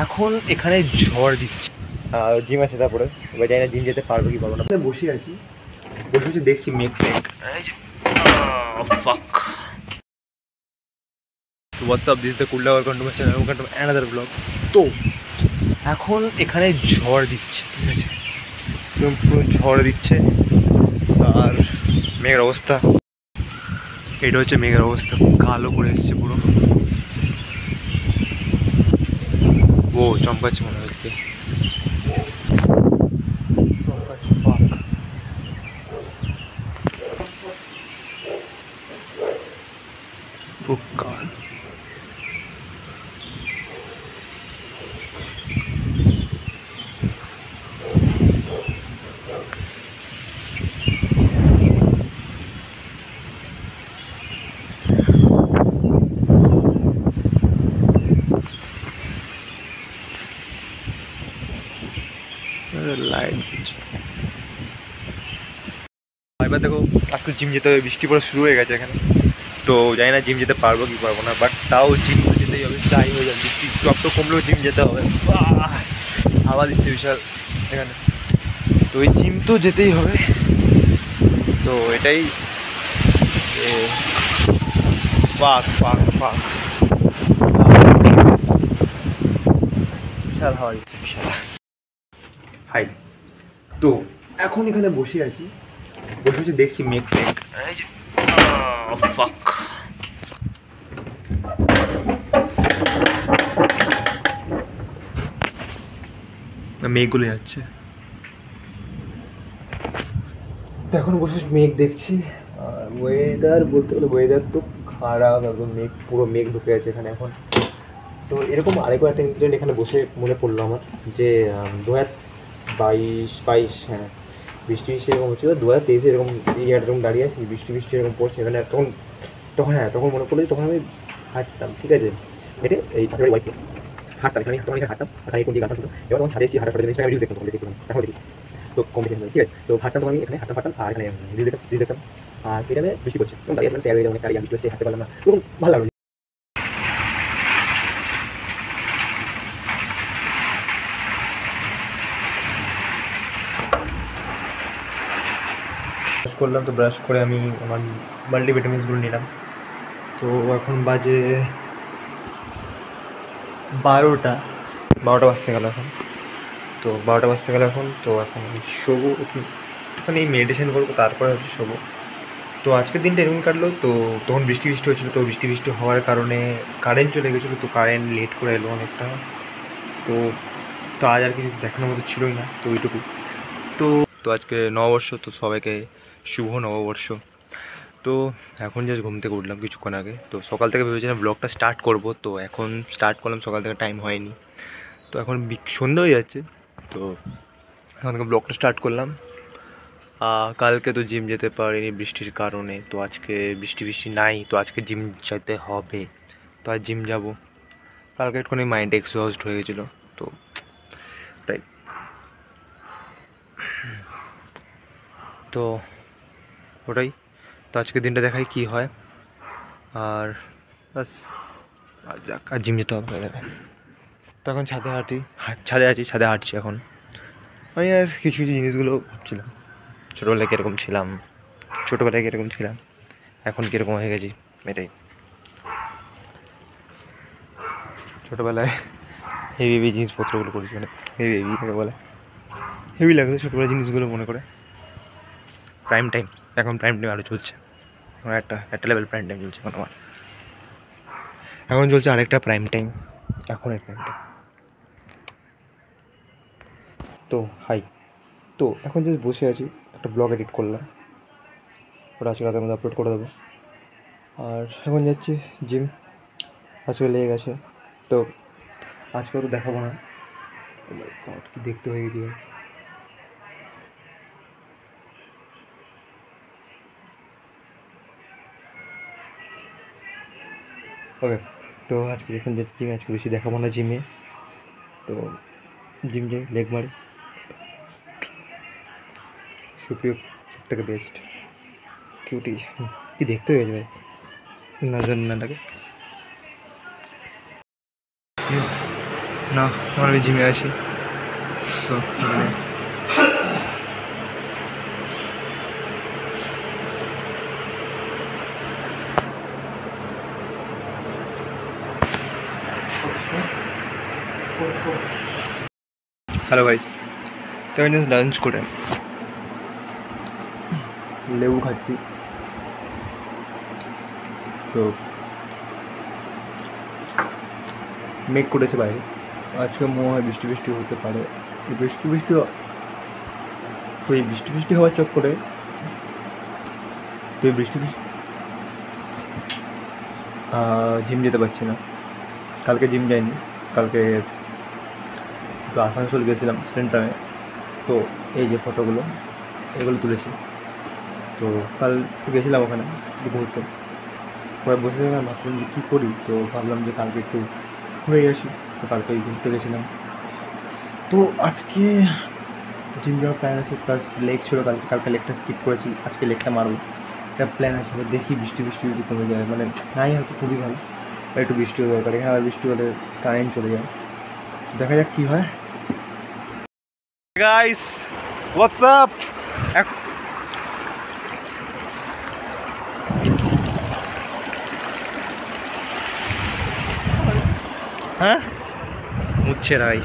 এখন এখানে ঝড় দিচ্ছে, জিম আছে তারপরে এবার জানি না জিম যেতে পারবো কি পারবো না। বসে আছি, বসে বসে দেখছি মেঘ টেঘ। হোয়াটসঅ্যাপ দিস দ্য কুল্লা welcome to my channel, welcome to another blog. তো এখন এখানে ঝড় দিচ্ছে, ঠিক আছে, পুরো ঝড় দিচ্ছে। আর মেঘের অবস্থা, এটা হচ্ছে মেঘের অবস্থা, কালো করে এসছে পুরো। ও চমকাচ্ছে মনে হচ্ছে, কাল লাইট। এবার দেখো আজকে জিম যেতে হবে, বৃষ্টি পড়া শুরু হয়ে গেছে এখানে। তো জানি না জিম যেতে পারবো কি পারবো না, বাট তাও জিম তো যেতেই হবে, যাই হয়ে যাবে, বৃষ্টি যত কমলেও জিম যেতে হবে। হাওয়া দিচ্ছে বিশাল এখানে, তো ওই জিম তো যেতেই হবে। তো এটাই পাক পাক পাক বিশাল হাওয়া দিচ্ছে, বিশাল। হাই, তো এখন এখানে বসে আছি, বসে বসে দেখছি মেঘ টেঘ। মেঘগুলো যাচ্ছে, তো এখন বসে মেঘ দেখছি। আর ওয়েদার বলতে গেলে ওয়েদার তো খারাপ, একদম মেঘ, পুরো মেঘ ঢুকে আছে এখানে এখন। তো এরকম আরেকও একটা ইনসিডেন্ট এখানে বসে মনে পড়লো আমার, যে 2022 হ্যাঁ, বৃষ্টি এরকম হচ্ছিলো। 2023 এরকম এরকম দাঁড়িয়ে আছি, বৃষ্টি এরকম পড়ছে এখানে। তখন হ্যাঁ, তখন মনে পড়লো যে তখন আমি হাঁটতাম, ঠিক আছে, হেঁটে এই পাশের ওয়াইফ হাঁটতাম, এখানে তখন এখানে হাঁটতাম, এখানে কোন দিকে গান শুনতাম। এবার তখন ছাড়ে এসেছি, হাঁটার ফটো ইনস্টাগ্রামে রিলস দেখতাম, তখন দেখি এখন দেখি। তো কম্পিটিশন, ঠিক আছে, তো হাঁটতাম, তখন আমি এখানে হাঁটতাম আর এখানে রিল দেখতাম। আর সেই টাইমে বৃষ্টি পড়ছে, তখন দাঁড়িয়ে তৈরি হয়ে অনেক দাঁড়িয়ে বৃষ্টি হচ্ছে, হাঁটতে পারলাম না, তখন ভালো লাগলো। ব্রাশ করলাম, তো ব্রাশ করে আমি আমার মাল্টিভিটামিনসগুলো নিলাম। তো এখন বাজে 12টা বাজতে গেল এখন। তো 12টা বাজতে গেল এখন। তো এখন শোবো, একটুখানি মেডিটেশন করবো, তারপরে হচ্ছে শোবো। তো আজকের দিনটা এরকম কাটলো। তো তখন বৃষ্টি হচ্ছিলো, তো বৃষ্টি হওয়ার কারণে কারেন্ট চলে গেছিলো, তো কারেন্ট লেট করে এলো অনেকটা। তো তো আজ আর কিছু দেখানোর মতো ছিলোই না, তো ওইটুকু। তো আজকে নববর্ষ, তো সবাইকে শুভ নববর্ষ। তো এখন জাস্ট ঘুম থেকে উঠলাম কিছুক্ষণ আগে। তো সকাল থেকে ভেবেছিলাম ব্লগটা স্টার্ট করব, তো এখন স্টার্ট করলাম, সকাল থেকে টাইম হয়নি। তো এখন সন্ধ্যা হয়ে যাচ্ছে, তো এখন থেকে ব্লগটা স্টার্ট করলাম। কালকে তো জিম যেতে পারিনি বৃষ্টির কারণে, তো আজকে বৃষ্টি নাই, তো আজকে জিম যেতে হবে। তো আজ জিম যাব। কালকে একটুখানি মাইন্ড এক্সস্ট হয়ে গেছিলো, তো তাই। তো ওটাই, তো আজকের দিনটা দেখাই কি হয়। আর বাস, আর জিম যেতে হবে দেবে। তো এখন ছাদে হাঁটছি এখন। আমি আর কিছু জিনিসগুলো ভাবছিলাম, ছোটোবেলায় কীরকম ছিলাম, এখন কীরকম হয়ে গেছি, এটাই। ছোটোবেলায় হেভি জিনিসপত্রগুলো করেছি, মানে হেভি লাগছে ছোটোবেলার জিনিসগুলো মনে করে। প্রাইম টাইম, এখন প্রাইম টাইম আরও চলছে, এখন একটা লেভেল প্রাইম টাইম চলছে এখন আমার। এখন চলছে আরেকটা প্রাইম টাইম, এখন প্রাইম টাইম। তো হাই, তো এখন জাস্ট বসে আছি, একটা ব্লগ এডিট করলাম, ওটা আজকে রাতের মধ্যে আপলোড করে দেবো। আর এখন যাচ্ছি জিম, আজকে লেগে গেছে। তো আজকে তো দেখাবো না, কি দেখতে হয়ে গেছি। ওকে, তো আজকে যখন যাচ্ছি আজকে বেশি দেখাবো না জিমে। তো জিম যাই, লেগ মারি, সুপ্রিয় সব থেকে বেস্ট কিউটি, কি দেখতে হয়ে যাবে নজর না লাগে। না, আমি জিমে আছি। সো হ্যালো গাইস, তো আমি জাস্ট লাঞ্চ করে লেবু খাচ্ছি। তো মেঘ করেছে বাইরে, আজকে মনে হয় বৃষ্টি বৃষ্টি হতে পারে। বৃষ্টি বৃষ্টি তো এই বৃষ্টি বৃষ্টি হওয়ার চক্করে তো এই বৃষ্টি বৃষ্টি জিম যেতে পারছি না। কালকে জিম যাইনি, কালকে একটু আসানসোল গেছিলাম সেন্টারে। তো এই যে ফটোগুলো এগুলো তুলেছি। তো কাল গেছিলাম ওখানে একটু ঘুরতে, পরে বসেছিলাম, ভাবলাম যে কী করি। তো ভাবলাম যে কালকে একটু ঘুরে আসি। তো কালকে ঘুরতে গেছিলাম। তো আজকে জিম যাওয়ার প্ল্যান আছে, প্লাস লেগ ছিল কালকে, কালকে লেগটা স্কিপ করেছি, আজকে লেগটা মারবো একটা প্ল্যান আছে। দেখি বৃষ্টি বৃষ্টি যদি কমে যায়, মানে নাই হয়তো খুবই ভালো, একটু বৃষ্টি হতে দরকার। এখানে আবার বৃষ্টি হলে কারেন্ট চলে যায়, দেখা যাক কী হয়। গাইস হোয়াটসঅ্যাপ, হ্যাঁ মুচ্ছে রাই।